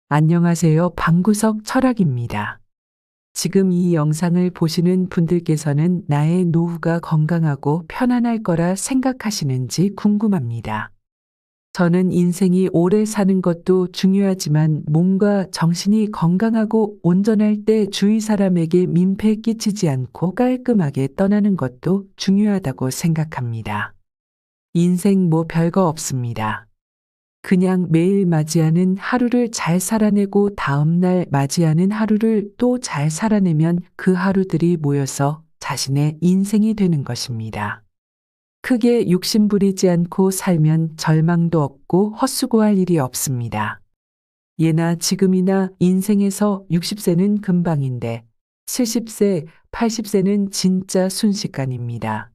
안녕하세요. 방구석 철학입니다. 지금 이 영상을 보시는 분들께서는 나의 노후가 건강하고 편안할 거라 생각하시는지 궁금합니다. 저는 인생이 오래 사는 것도 중요하지만 몸과 정신이 건강하고 온전할 때 주위 사람에게 민폐 끼치지 않고 깔끔하게 떠나는 것도 중요하다고 생각합니다. 인생 뭐 별거 없습니다. 그냥 매일 맞이하는 하루를 잘 살아내고 다음날 맞이하는 하루를 또 잘 살아내면 그 하루들이 모여서 자신의 인생이 되는 것입니다. 크게 욕심부리지 않고 살면 절망도 없고 헛수고할 일이 없습니다. 예나 지금이나 인생에서 60세는 금방인데 70세, 80세는 진짜 순식간입니다.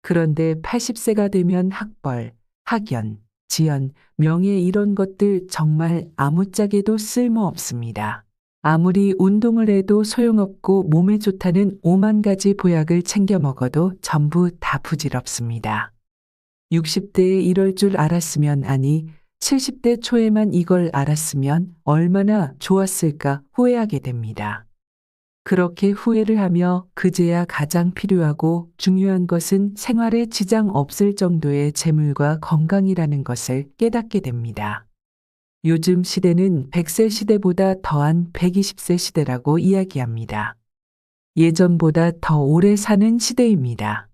그런데 80세가 되면 학벌, 학연, 지연, 명예 이런 것들 정말 아무짝에도 쓸모없습니다. 아무리 운동을 해도 소용없고 몸에 좋다는 5만 가지 보약을 챙겨 먹어도 전부 다 부질없습니다. 60대에 이럴 줄 알았으면 아니 70대 초에만 이걸 알았으면 얼마나 좋았을까 후회하게 됩니다. 그렇게 후회를 하며 그제야 가장 필요하고 중요한 것은 생활에 지장 없을 정도의 재물과 건강이라는 것을 깨닫게 됩니다. 요즘 시대는 100세 시대보다 더한 120세 시대라고 이야기합니다. 예전보다 더 오래 사는 시대입니다.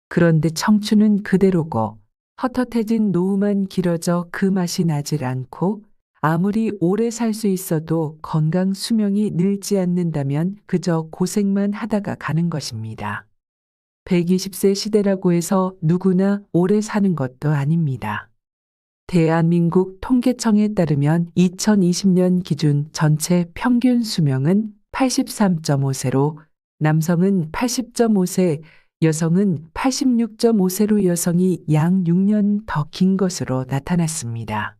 그런데 청춘은 그대로고 헛헛해진 노후만 길어져 그 맛이 나질 않고 아무리 오래 살 수 있어도 건강 수명이 늘지 않는다면 그저 고생만 하다가 가는 것입니다. 120세 시대라고 해서 누구나 오래 사는 것도 아닙니다. 대한민국 통계청에 따르면 2020년 기준 전체 평균 수명은 83.5세로 남성은 80.5세, 여성은 86.5세로 여성이 약 6년 더 긴 것으로 나타났습니다.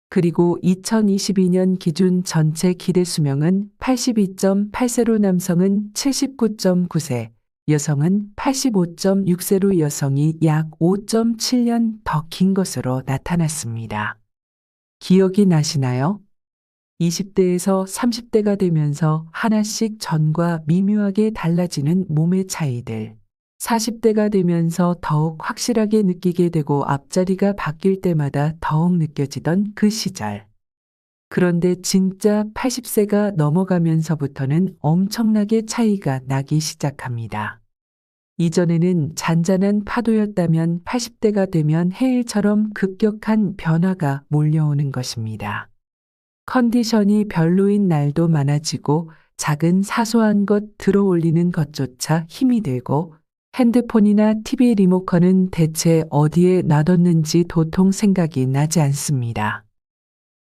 그리고 2022년 기준 전체 기대 수명은 82.8세로 남성은 79.9세, 여성은 85.6세로 여성이 약 5.7년 더 긴 것으로 나타났습니다. 기억이 나시나요? 20대에서 30대가 되면서 하나씩 전과 미묘하게 달라지는 몸의 차이들. 40대가 되면서 더욱 확실하게 느끼게 되고 앞자리가 바뀔 때마다 더욱 느껴지던 그 시절. 그런데 진짜 80세가 넘어가면서부터는 엄청나게 차이가 나기 시작합니다. 이전에는 잔잔한 파도였다면 80대가 되면 해일처럼 급격한 변화가 몰려오는 것입니다. 컨디션이 별로인 날도 많아지고 작은 사소한 것 들어올리는 것조차 힘이 들고 핸드폰이나 TV 리모컨은 대체 어디에 놔뒀는지 도통 생각이 나지 않습니다.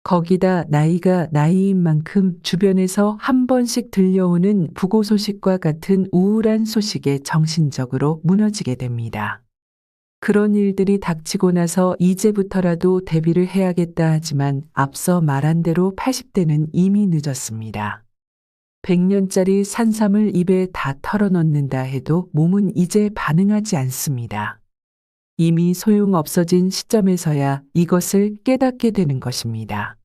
거기다 나이가 나이인 만큼 주변에서 한 번씩 들려오는 부고 소식과 같은 우울한 소식에 정신적으로 무너지게 됩니다. 그런 일들이 닥치고 나서 이제부터라도 대비를 해야겠다 하지만 앞서 말한 대로 80대는 이미 늦었습니다. 100년짜리 산삼을 입에 다 털어넣는다 해도 몸은 이제 반응하지 않습니다. 이미 소용없어진 시점에서야 이것을 깨닫게 되는 것입니다.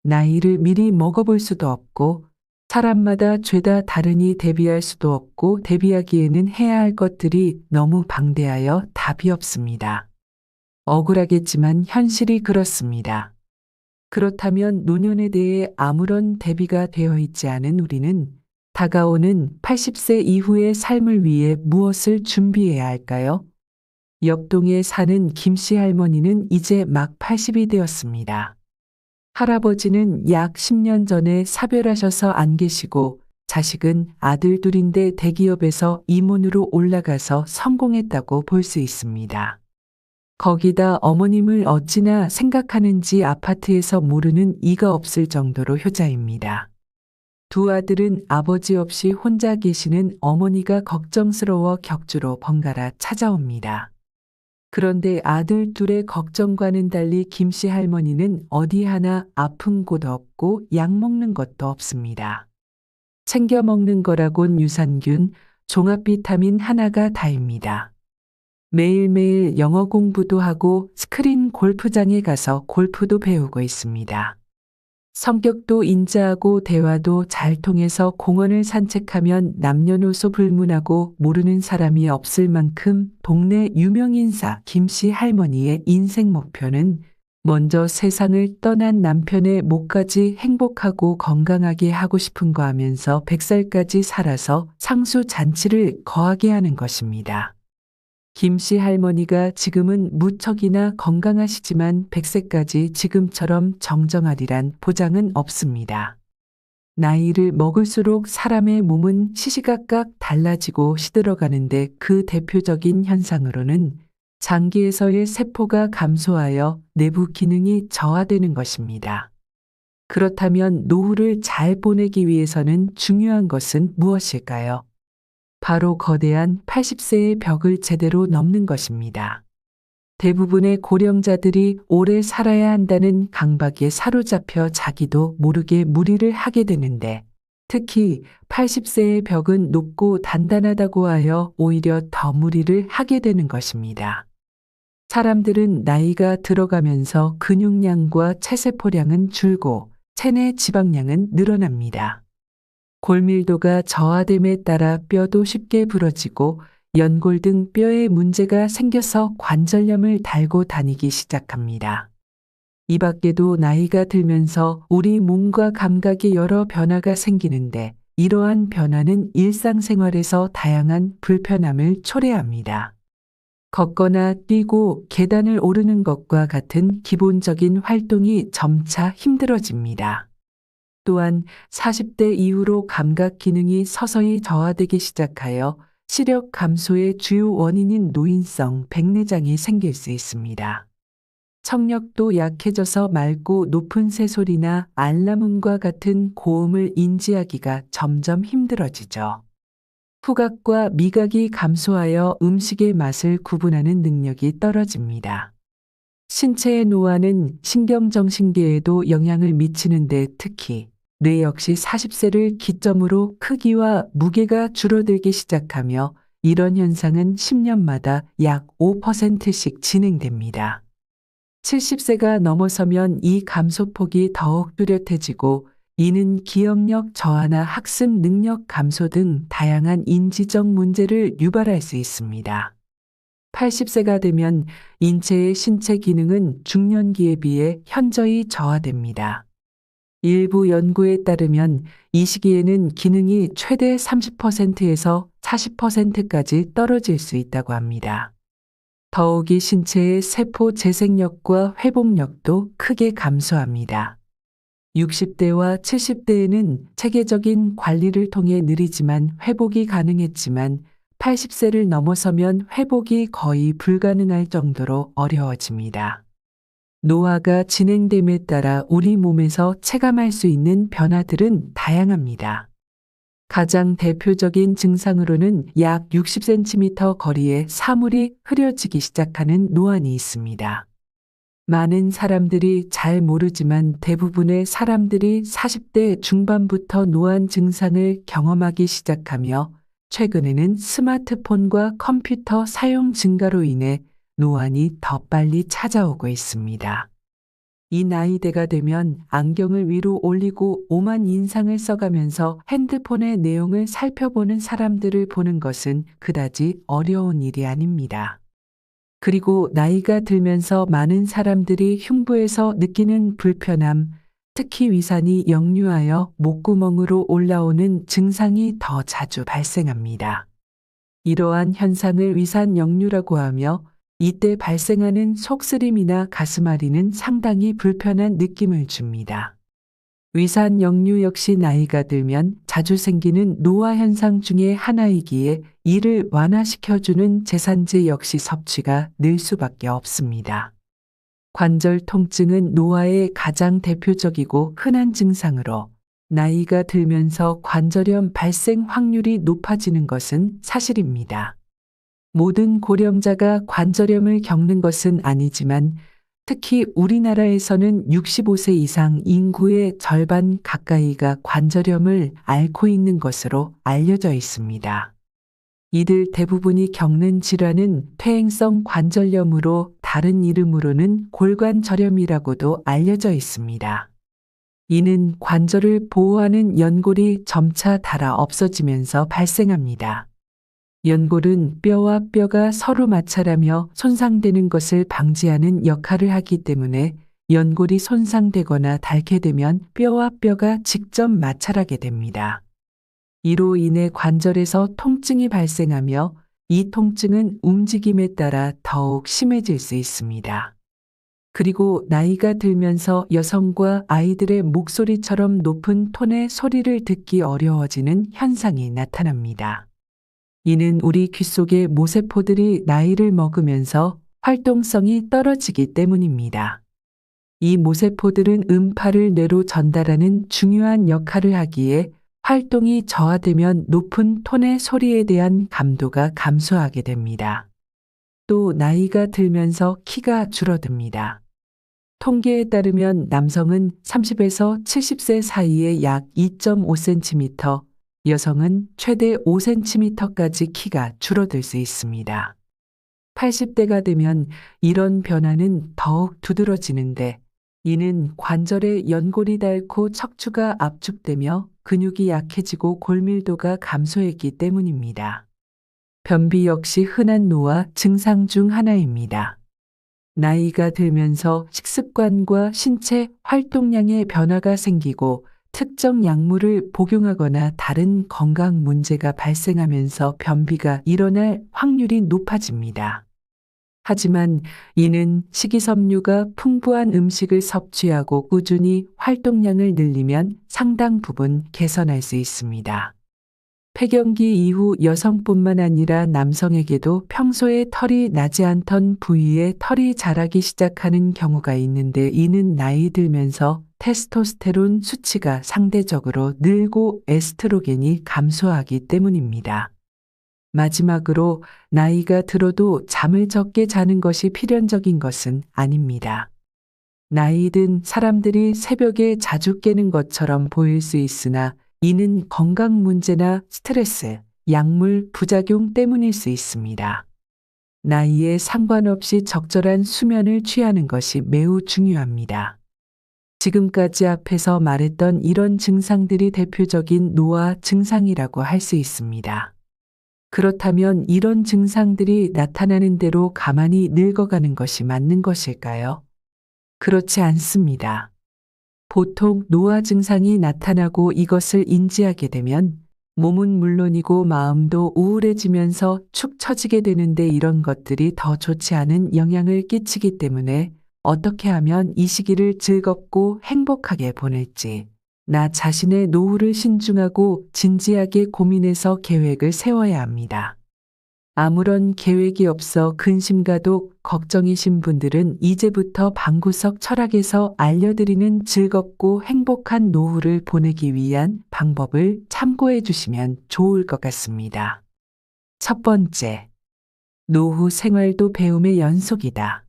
나이를 미리 먹어볼 수도 없고 사람마다 죄다 다르니 대비할 수도 없고 대비하기에는 해야 할 것들이 너무 방대하여 답이 없습니다. 억울하겠지만 현실이 그렇습니다. 그렇다면 노년에 대해 아무런 대비가 되어 있지 않은 우리는 다가오는 80세 이후의 삶을 위해 무엇을 준비해야 할까요? 옆동에 사는 김씨 할머니는 이제 막 80이 되었습니다. 할아버지는 약 10년 전에 사별하셔서 안 계시고 자식은 아들 둘인데 대기업에서 임원으로 올라가서 성공했다고 볼 수 있습니다. 거기다 어머님을 어찌나 생각하는지 아파트에서 모르는 이가 없을 정도로 효자입니다. 두 아들은 아버지 없이 혼자 계시는 어머니가 걱정스러워 격주로 번갈아 찾아옵니다. 그런데 아들 둘의 걱정과는 달리 김씨 할머니는 어디 하나 아픈 곳 없고 약 먹는 것도 없습니다. 챙겨 먹는 거라곤 유산균, 종합 비타민 하나가 다입니다. 매일매일 영어 공부도 하고 스크린 골프장에 가서 골프도 배우고 있습니다. 성격도 인자하고 대화도 잘 통해서 공원을 산책하면 남녀노소 불문하고 모르는 사람이 없을 만큼 동네 유명인사 김씨 할머니의 인생 목표는 먼저 세상을 떠난 남편의 목까지 행복하고 건강하게 하고 싶은 거 하면서 100살까지 살아서 상수 잔치를 거하게 하는 것입니다. 김씨 할머니가 지금은 무척이나 건강하시지만 100세까지 지금처럼 정정하리란 보장은 없습니다. 나이를 먹을수록 사람의 몸은 시시각각 달라지고 시들어가는데 그 대표적인 현상으로는 장기에서의 세포가 감소하여 내부 기능이 저하되는 것입니다. 그렇다면 노후를 잘 보내기 위해서는 중요한 것은 무엇일까요? 바로 거대한 80세의 벽을 제대로 넘는 것입니다. 대부분의 고령자들이 오래 살아야 한다는 강박에 사로잡혀 자기도 모르게 무리를 하게 되는데, 특히 80세의 벽은 높고 단단하다고 하여 오히려 더 무리를 하게 되는 것입니다. 사람들은 나이가 들어가면서 근육량과 체세포량은 줄고 체내 지방량은 늘어납니다. 골밀도가 저하됨에 따라 뼈도 쉽게 부러지고 연골 등 뼈에 문제가 생겨서 관절염을 달고 다니기 시작합니다. 이 밖에도 나이가 들면서 우리 몸과 감각에 여러 변화가 생기는데 이러한 변화는 일상생활에서 다양한 불편함을 초래합니다. 걷거나 뛰고 계단을 오르는 것과 같은 기본적인 활동이 점차 힘들어집니다. 또한 40대 이후로 감각 기능이 서서히 저하되기 시작하여 시력 감소의 주요 원인인 노인성 백내장이 생길 수 있습니다. 청력도 약해져서 맑고 높은 새소리나 알람음과 같은 고음을 인지하기가 점점 힘들어지죠. 후각과 미각이 감소하여 음식의 맛을 구분하는 능력이 떨어집니다. 신체의 노화는 신경정신계에도 영향을 미치는데 특히 뇌 역시 40세를 기점으로 크기와 무게가 줄어들기 시작하며 이런 현상은 10년마다 약 5%씩 진행됩니다. 70세가 넘어서면 이 감소폭이 더욱 뚜렷해지고 이는 기억력 저하나 학습 능력 감소 등 다양한 인지적 문제를 유발할 수 있습니다. 80세가 되면 인체의 신체 기능은 중년기에 비해 현저히 저하됩니다. 일부 연구에 따르면 이 시기에는 기능이 최대 30%에서 40%까지 떨어질 수 있다고 합니다. 더욱이 신체의 세포 재생력과 회복력도 크게 감소합니다. 60대와 70대에는 체계적인 관리를 통해 느리지만 회복이 가능했지만 80세를 넘어서면 회복이 거의 불가능할 정도로 어려워집니다. 노화가 진행됨에 따라 우리 몸에서 체감할 수 있는 변화들은 다양합니다. 가장 대표적인 증상으로는 약 60cm 거리에 사물이 흐려지기 시작하는 노안이 있습니다. 많은 사람들이 잘 모르지만 대부분의 사람들이 40대 중반부터 노안 증상을 경험하기 시작하며 최근에는 스마트폰과 컴퓨터 사용 증가로 인해 노안이 더 빨리 찾아오고 있습니다. 이 나이대가 되면 안경을 위로 올리고 오만 인상을 써가면서 핸드폰의 내용을 살펴보는 사람들을 보는 것은 그다지 어려운 일이 아닙니다. 그리고 나이가 들면서 많은 사람들이 흉부에서 느끼는 불편함, 특히 위산이 역류하여 목구멍으로 올라오는 증상이 더 자주 발생합니다. 이러한 현상을 위산 역류라고 하며 이때 발생하는 속쓰림이나 가슴앓이는 상당히 불편한 느낌을 줍니다. 위산 역류 역시 나이가 들면 자주 생기는 노화 현상 중의 하나이기에 이를 완화시켜주는 제산제 역시 섭취가 늘 수밖에 없습니다. 관절 통증은 노화의 가장 대표적이고 흔한 증상으로 나이가 들면서 관절염 발생 확률이 높아지는 것은 사실입니다. 모든 고령자가 관절염을 겪는 것은 아니지만 특히 우리나라에서는 65세 이상 인구의 절반 가까이가 관절염을 앓고 있는 것으로 알려져 있습니다. 이들 대부분이 겪는 질환은 퇴행성 관절염으로 다른 이름으로는 골관절염이라고도 알려져 있습니다. 이는 관절을 보호하는 연골이 점차 닳아 없어지면서 발생합니다. 연골은 뼈와 뼈가 서로 마찰하며 손상되는 것을 방지하는 역할을 하기 때문에 연골이 손상되거나 닳게 되면 뼈와 뼈가 직접 마찰하게 됩니다. 이로 인해 관절에서 통증이 발생하며 이 통증은 움직임에 따라 더욱 심해질 수 있습니다. 그리고 나이가 들면서 여성과 아이들의 목소리처럼 높은 톤의 소리를 듣기 어려워지는 현상이 나타납니다. 이는 우리 귀 속의 모세포들이 나이를 먹으면서 활동성이 떨어지기 때문입니다. 이 모세포들은 음파를 뇌로 전달하는 중요한 역할을 하기에 활동이 저하되면 높은 톤의 소리에 대한 감도가 감소하게 됩니다. 또 나이가 들면서 키가 줄어듭니다. 통계에 따르면 남성은 30에서 70세 사이에 약 2.5cm, 여성은 최대 5cm까지 키가 줄어들 수 있습니다. 80대가 되면 이런 변화는 더욱 두드러지는데 이는 관절의 연골이 닳고 척추가 압축되며 근육이 약해지고 골밀도가 감소했기 때문입니다. 변비 역시 흔한 노화 증상 중 하나입니다. 나이가 들면서 식습관과 신체 활동량의 변화가 생기고 특정 약물을 복용하거나 다른 건강 문제가 발생하면서 변비가 일어날 확률이 높아집니다. 하지만 이는 식이섬유가 풍부한 음식을 섭취하고 꾸준히 활동량을 늘리면 상당 부분 개선할 수 있습니다. 폐경기 이후 여성뿐만 아니라 남성에게도 평소에 털이 나지 않던 부위에 털이 자라기 시작하는 경우가 있는데 이는 나이 들면서 테스토스테론 수치가 상대적으로 늘고 에스트로겐이 감소하기 때문입니다. 마지막으로 나이가 들어도 잠을 적게 자는 것이 필연적인 것은 아닙니다. 나이 든 사람들이 새벽에 자주 깨는 것처럼 보일 수 있으나 이는 건강 문제나 스트레스, 약물 부작용 때문일 수 있습니다. 나이에 상관없이 적절한 수면을 취하는 것이 매우 중요합니다. 지금까지 앞에서 말했던 이런 증상들이 대표적인 노화 증상이라고 할 수 있습니다. 그렇다면 이런 증상들이 나타나는 대로 가만히 늙어가는 것이 맞는 것일까요? 그렇지 않습니다. 보통 노화 증상이 나타나고 이것을 인지하게 되면 몸은 물론이고 마음도 우울해지면서 축 처지게 되는데 이런 것들이 더 좋지 않은 영향을 끼치기 때문에 어떻게 하면 이 시기를 즐겁고 행복하게 보낼지 나 자신의 노후를 신중하고 진지하게 고민해서 계획을 세워야 합니다. 아무런 계획이 없어 근심가독 걱정이신 분들은 이제부터 방구석 철학에서 알려드리는 즐겁고 행복한 노후를 보내기 위한 방법을 참고해 주시면 좋을 것 같습니다. 첫 번째, 노후 생활도 배움의 연속이다.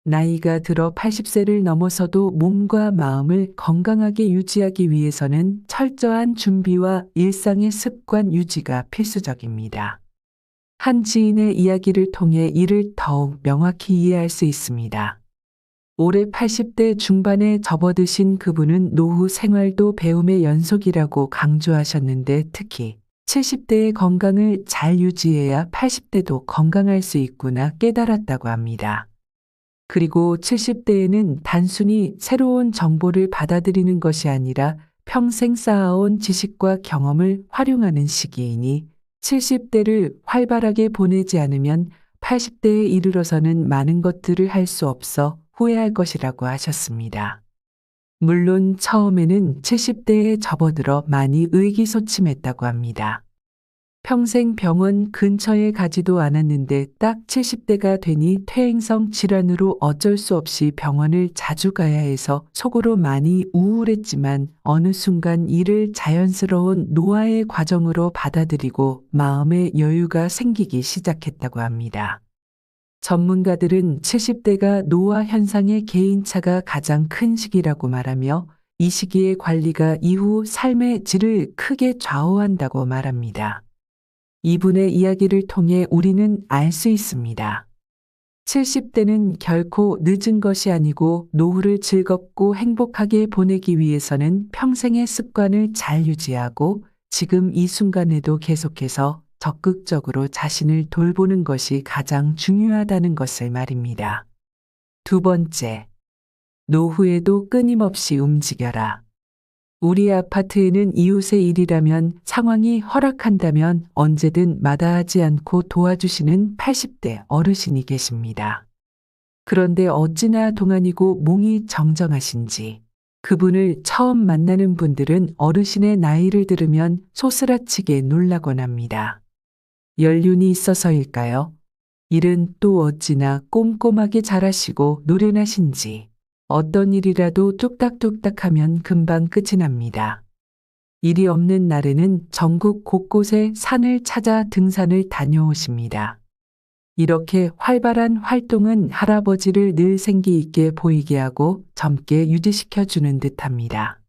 나이가 들어 80세를 넘어서도 몸과 마음을 건강하게 유지하기 위해서는 철저한 준비와 일상의 습관 유지가 필수적입니다. 한 지인의 이야기를 통해 이를 더욱 명확히 이해할 수 있습니다. 올해 80대 중반에 접어드신 그분은 노후 생활도 배움의 연속이라고 강조하셨는데 특히 70대의 건강을 잘 유지해야 80대도 건강할 수 있구나 깨달았다고 합니다. 그리고 70대에는 단순히 새로운 정보를 받아들이는 것이 아니라 평생 쌓아온 지식과 경험을 활용하는 시기이니 70대를 활발하게 보내지 않으면 80대에 이르러서는 많은 것들을 할 수 없어 후회할 것이라고 하셨습니다. 물론 처음에는 70대에 접어들어 많이 의기소침했다고 합니다. 평생 병원 근처에 가지도 않았는데 딱 70대가 되니 퇴행성 질환으로 어쩔 수 없이 병원을 자주 가야 해서 속으로 많이 우울했지만 어느 순간 이를 자연스러운 노화의 과정으로 받아들이고 마음의 여유가 생기기 시작했다고 합니다. 전문가들은 70대가 노화 현상의 개인차가 가장 큰 시기라고 말하며 이 시기의 관리가 이후 삶의 질을 크게 좌우한다고 말합니다. 이분의 이야기를 통해 우리는 알 수 있습니다. 70대는 결코 늦은 것이 아니고 노후를 즐겁고 행복하게 보내기 위해서는 평생의 습관을 잘 유지하고 지금 이 순간에도 계속해서 적극적으로 자신을 돌보는 것이 가장 중요하다는 것을 말입니다. 두 번째, 노후에도 끊임없이 움직여라. 우리 아파트에는 이웃의 일이라면 상황이 허락한다면 언제든 마다하지 않고 도와주시는 80대 어르신이 계십니다. 그런데 어찌나 동안이고 몸이 정정하신지 그분을 처음 만나는 분들은 어르신의 나이를 들으면 소스라치게 놀라곤 합니다. 연륜이 있어서일까요? 일은 또 어찌나 꼼꼼하게 잘하시고 노련하신지 어떤 일이라도 뚝딱뚝딱 하면 금방 끝이 납니다. 일이 없는 날에는 전국 곳곳에 산을 찾아 등산을 다녀오십니다. 이렇게 활발한 활동은 할아버지를 늘 생기 있게 보이게 하고 젊게 유지시켜 주는 듯합니다.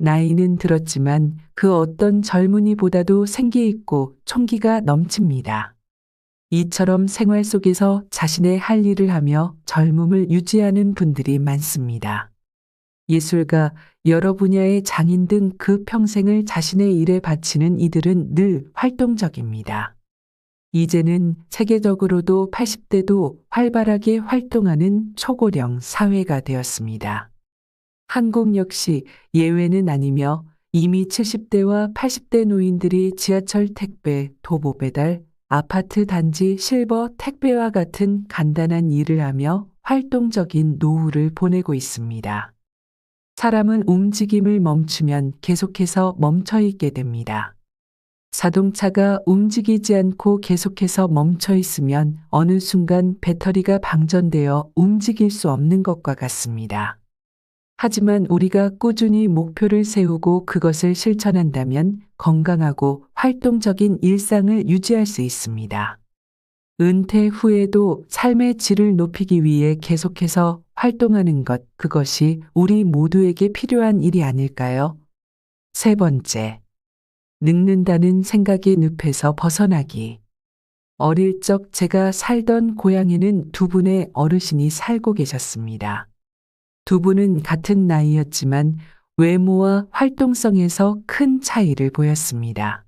나이는 들었지만 그 어떤 젊은이보다도 생기 있고 총기가 넘칩니다. 이처럼 생활 속에서 자신의 할 일을 하며 젊음을 유지하는 분들이 많습니다. 예술가, 여러 분야의 장인 등 그 평생을 자신의 일에 바치는 이들은 늘 활동적입니다. 이제는 세계적으로도 80대도 활발하게 활동하는 초고령 사회가 되었습니다. 한국 역시 예외는 아니며 이미 70대와 80대 노인들이 지하철 택배, 도보 배달, 아파트 단지 실버 택배와 같은 간단한 일을 하며 활동적인 노후를 보내고 있습니다. 사람은 움직임을 멈추면 계속해서 멈춰 있게 됩니다. 자동차가 움직이지 않고 계속해서 멈춰 있으면 어느 순간 배터리가 방전되어 움직일 수 없는 것과 같습니다. 하지만 우리가 꾸준히 목표를 세우고 그것을 실천한다면 건강하고 활동적인 일상을 유지할 수 있습니다. 은퇴 후에도 삶의 질을 높이기 위해 계속해서 활동하는 것, 그것이 우리 모두에게 필요한 일이 아닐까요? 세 번째, 늙는다는 생각의 늪에서 벗어나기. 어릴 적 제가 살던 고향에는 두 분의 어르신이 살고 계셨습니다. 두 분은 같은 나이였지만 외모와 활동성에서 큰 차이를 보였습니다.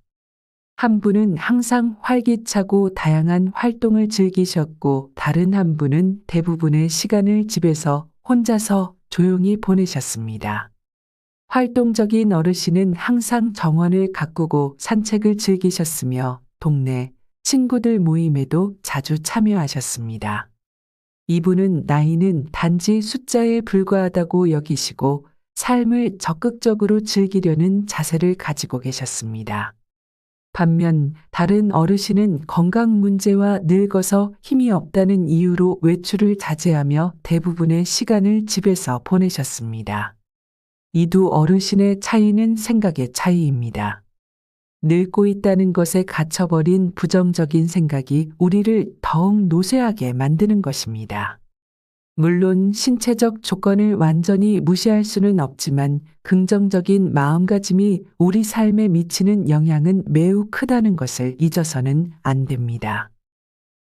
한 분은 항상 활기차고 다양한 활동을 즐기셨고 다른 한 분은 대부분의 시간을 집에서 혼자서 조용히 보내셨습니다. 활동적인 어르신은 항상 정원을 가꾸고 산책을 즐기셨으며 동네 친구들 모임에도 자주 참여하셨습니다. 이분은 나이는 단지 숫자에 불과하다고 여기시고 삶을 적극적으로 즐기려는 자세를 가지고 계셨습니다. 반면 다른 어르신은 건강 문제와 늙어서 힘이 없다는 이유로 외출을 자제하며 대부분의 시간을 집에서 보내셨습니다. 이 두 어르신의 차이는 생각의 차이입니다. 늙고 있다는 것에 갇혀버린 부정적인 생각이 우리를 더욱 노쇠하게 만드는 것입니다. 물론 신체적 조건을 완전히 무시할 수는 없지만 긍정적인 마음가짐이 우리 삶에 미치는 영향은 매우 크다는 것을 잊어서는 안 됩니다.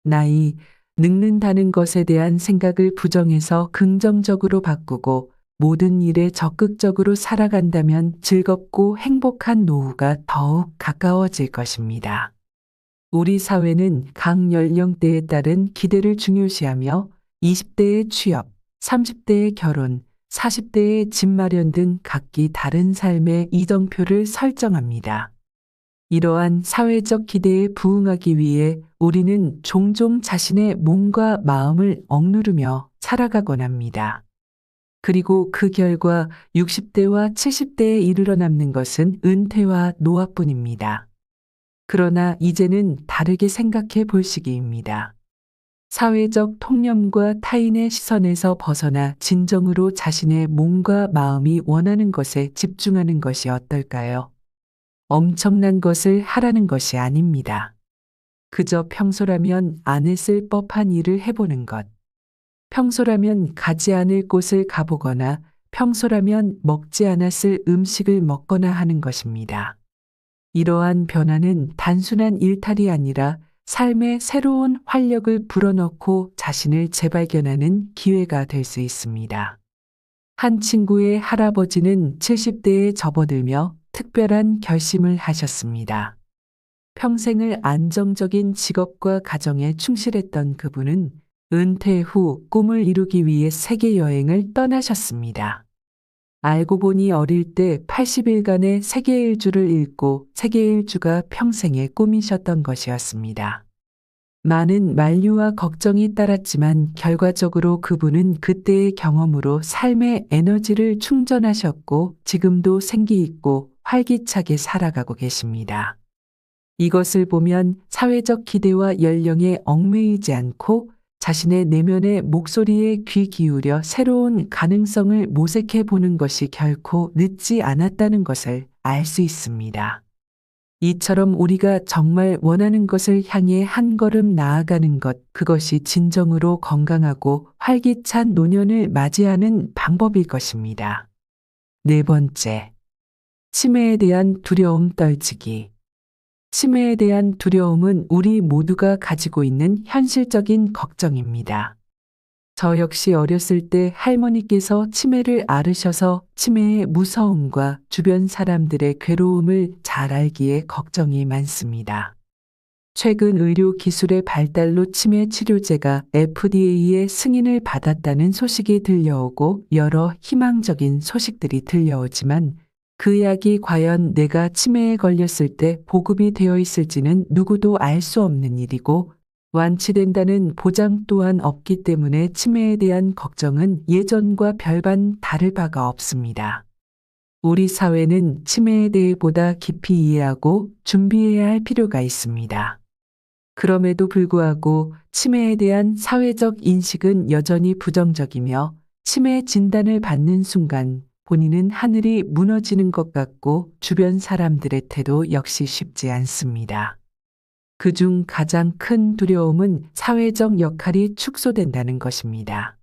나이, 늙는다는 것에 대한 생각을 부정해서 긍정적으로 바꾸고 모든 일에 적극적으로 살아간다면 즐겁고 행복한 노후가 더욱 가까워질 것입니다. 우리 사회는 각 연령대에 따른 기대를 중요시하며 20대의 취업, 30대의 결혼, 40대의 집 마련 등 각기 다른 삶의 이정표를 설정합니다. 이러한 사회적 기대에 부응하기 위해 우리는 종종 자신의 몸과 마음을 억누르며 살아가곤 합니다. 그리고 그 결과 60대와 70대에 이르러 남는 것은 은퇴와 노화뿐입니다. 그러나 이제는 다르게 생각해 볼 시기입니다. 사회적 통념과 타인의 시선에서 벗어나 진정으로 자신의 몸과 마음이 원하는 것에 집중하는 것이 어떨까요? 엄청난 것을 하라는 것이 아닙니다. 그저 평소라면 안 했을 법한 일을 해보는 것. 평소라면 가지 않을 곳을 가보거나 평소라면 먹지 않았을 음식을 먹거나 하는 것입니다. 이러한 변화는 단순한 일탈이 아니라 삶에 새로운 활력을 불어넣고 자신을 재발견하는 기회가 될 수 있습니다. 한 친구의 할아버지는 70대에 접어들며 특별한 결심을 하셨습니다. 평생을 안정적인 직업과 가정에 충실했던 그분은 은퇴 후 꿈을 이루기 위해 세계 여행을 떠나셨습니다. 알고 보니 어릴 때 80일간의 세계 일주를 읽고 세계 일주가 평생의 꿈이셨던 것이었습니다. 많은 만류와 걱정이 따랐지만 결과적으로 그분은 그때의 경험으로 삶의 에너지를 충전하셨고 지금도 생기 있고 활기차게 살아가고 계십니다. 이것을 보면 사회적 기대와 연령에 얽매이지 않고 자신의 내면의 목소리에 귀 기울여 새로운 가능성을 모색해 보는 것이 결코 늦지 않았다는 것을 알 수 있습니다. 이처럼 우리가 정말 원하는 것을 향해 한 걸음 나아가는 것, 그것이 진정으로 건강하고 활기찬 노년을 맞이하는 방법일 것입니다. 네 번째, 치매에 대한 두려움 떨치기. 치매에 대한 두려움은 우리 모두가 가지고 있는 현실적인 걱정입니다. 저 역시 어렸을 때 할머니께서 치매를 앓으셔서 치매의 무서움과 주변 사람들의 괴로움을 잘 알기에 걱정이 많습니다. 최근 의료 기술의 발달로 치매 치료제가 FDA의 승인을 받았다는 소식이 들려오고 여러 희망적인 소식들이 들려오지만 그 약이 과연 내가 치매에 걸렸을 때 보급이 되어 있을지는 누구도 알 수 없는 일이고 완치된다는 보장 또한 없기 때문에 치매에 대한 걱정은 예전과 별반 다를 바가 없습니다. 우리 사회는 치매에 대해 보다 깊이 이해하고 준비해야 할 필요가 있습니다. 그럼에도 불구하고 치매에 대한 사회적 인식은 여전히 부정적이며 치매 진단을 받는 순간 본인은 하늘이 무너지는 것 같고 주변 사람들의 태도 역시 쉽지 않습니다. 그중 가장 큰 두려움은 사회적 역할이 축소된다는 것입니다.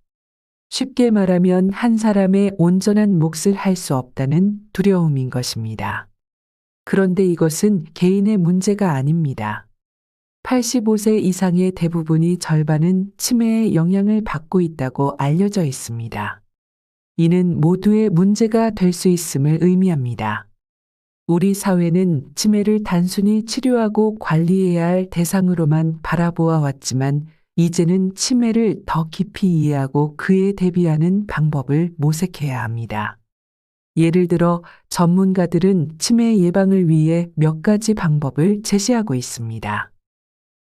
쉽게 말하면 한 사람의 온전한 몫을 할 수 없다는 두려움인 것입니다. 그런데 이것은 개인의 문제가 아닙니다. 85세 이상의 대부분이 절반은 치매의 영향을 받고 있다고 알려져 있습니다. 이는 모두의 문제가 될 수 있음을 의미합니다. 우리 사회는 치매를 단순히 치료하고 관리해야 할 대상으로만 바라보아 왔지만 이제는 치매를 더 깊이 이해하고 그에 대비하는 방법을 모색해야 합니다. 예를 들어 전문가들은 치매 예방을 위해 몇 가지 방법을 제시하고 있습니다.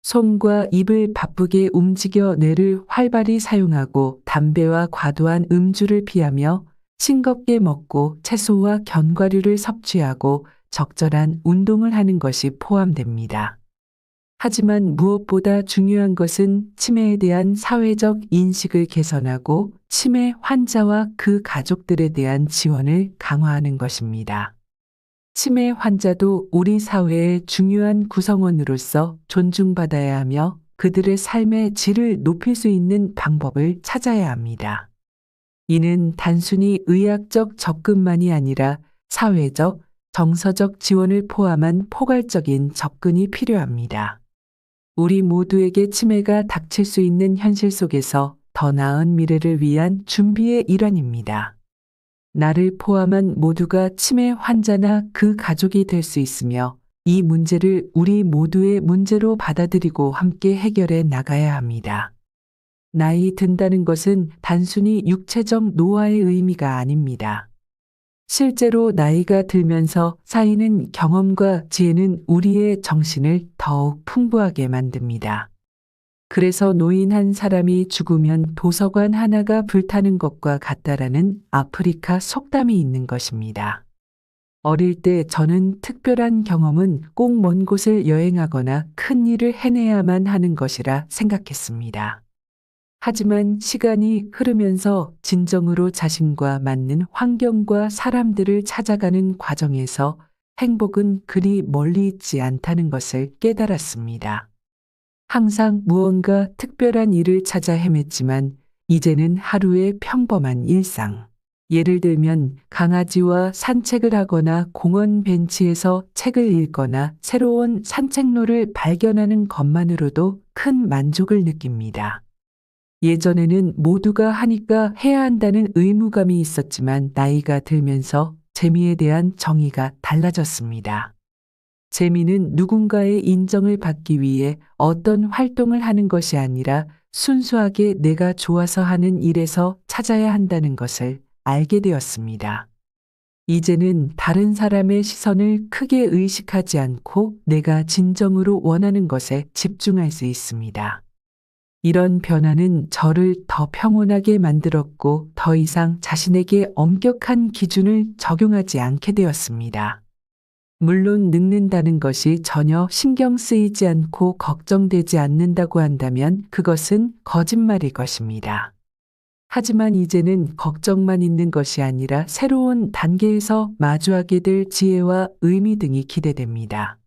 손과 입을 바쁘게 움직여 뇌를 활발히 사용하고 담배와 과도한 음주를 피하며 싱겁게 먹고 채소와 견과류를 섭취하고 적절한 운동을 하는 것이 포함됩니다. 하지만 무엇보다 중요한 것은 치매에 대한 사회적 인식을 개선하고 치매 환자와 그 가족들에 대한 지원을 강화하는 것입니다. 치매 환자도 우리 사회의 중요한 구성원으로서 존중받아야 하며 그들의 삶의 질을 높일 수 있는 방법을 찾아야 합니다. 이는 단순히 의학적 접근만이 아니라 사회적, 정서적 지원을 포함한 포괄적인 접근이 필요합니다. 우리 모두에게 치매가 닥칠 수 있는 현실 속에서 더 나은 미래를 위한 준비의 일환입니다. 나를 포함한 모두가 치매 환자나 그 가족이 될 수 있으며 이 문제를 우리 모두의 문제로 받아들이고 함께 해결해 나가야 합니다. 나이 든다는 것은 단순히 육체적 노화의 의미가 아닙니다. 실제로 나이가 들면서 쌓이는 경험과 지혜는 우리의 정신을 더욱 풍부하게 만듭니다. 그래서 노인 한 사람이 죽으면 도서관 하나가 불타는 것과 같다라는 아프리카 속담이 있는 것입니다. 어릴 때 저는 특별한 경험은 꼭 먼 곳을 여행하거나 큰 일을 해내야만 하는 것이라 생각했습니다. 하지만 시간이 흐르면서 진정으로 자신과 맞는 환경과 사람들을 찾아가는 과정에서 행복은 그리 멀리 있지 않다는 것을 깨달았습니다. 항상 무언가 특별한 일을 찾아 헤맸지만 이제는 하루의 평범한 일상, 예를 들면 강아지와 산책을 하거나 공원 벤치에서 책을 읽거나 새로운 산책로를 발견하는 것만으로도 큰 만족을 느낍니다. 예전에는 모두가 하니까 해야 한다는 의무감이 있었지만 나이가 들면서 재미에 대한 정의가 달라졌습니다. 재미는 누군가의 인정을 받기 위해 어떤 활동을 하는 것이 아니라 순수하게 내가 좋아서 하는 일에서 찾아야 한다는 것을 알게 되었습니다. 이제는 다른 사람의 시선을 크게 의식하지 않고 내가 진정으로 원하는 것에 집중할 수 있습니다. 이런 변화는 저를 더 평온하게 만들었고 더 이상 자신에게 엄격한 기준을 적용하지 않게 되었습니다. 물론 늙는다는 것이 전혀 신경 쓰이지 않고 걱정되지 않는다고 한다면 그것은 거짓말일 것입니다. 하지만 이제는 걱정만 있는 것이 아니라 새로운 단계에서 마주하게 될 지혜와 의미 등이 기대됩니다.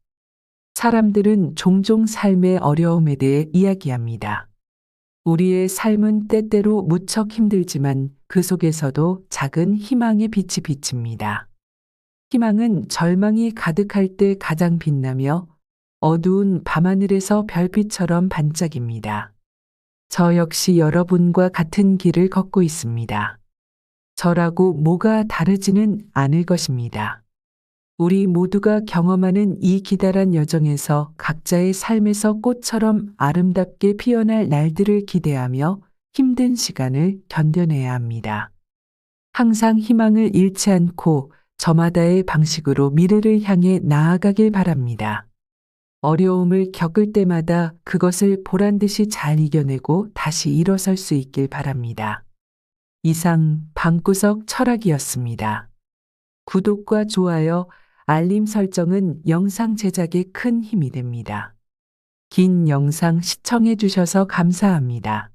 사람들은 종종 삶의 어려움에 대해 이야기합니다. 우리의 삶은 때때로 무척 힘들지만 그 속에서도 작은 희망의 빛이 비칩니다. 희망은 절망이 가득할 때 가장 빛나며 어두운 밤하늘에서 별빛처럼 반짝입니다. 저 역시 여러분과 같은 길을 걷고 있습니다. 저라고 뭐가 다르지는 않을 것입니다. 우리 모두가 경험하는 이 기다란 여정에서 각자의 삶에서 꽃처럼 아름답게 피어날 날들을 기대하며 힘든 시간을 견뎌내야 합니다. 항상 희망을 잃지 않고 저마다의 방식으로 미래를 향해 나아가길 바랍니다. 어려움을 겪을 때마다 그것을 보란듯이 잘 이겨내고 다시 일어설 수 있길 바랍니다. 이상 방구석 철학이었습니다. 구독과 좋아요, 알림 설정은 영상 제작에 큰 힘이 됩니다. 긴 영상 시청해 주셔서 감사합니다.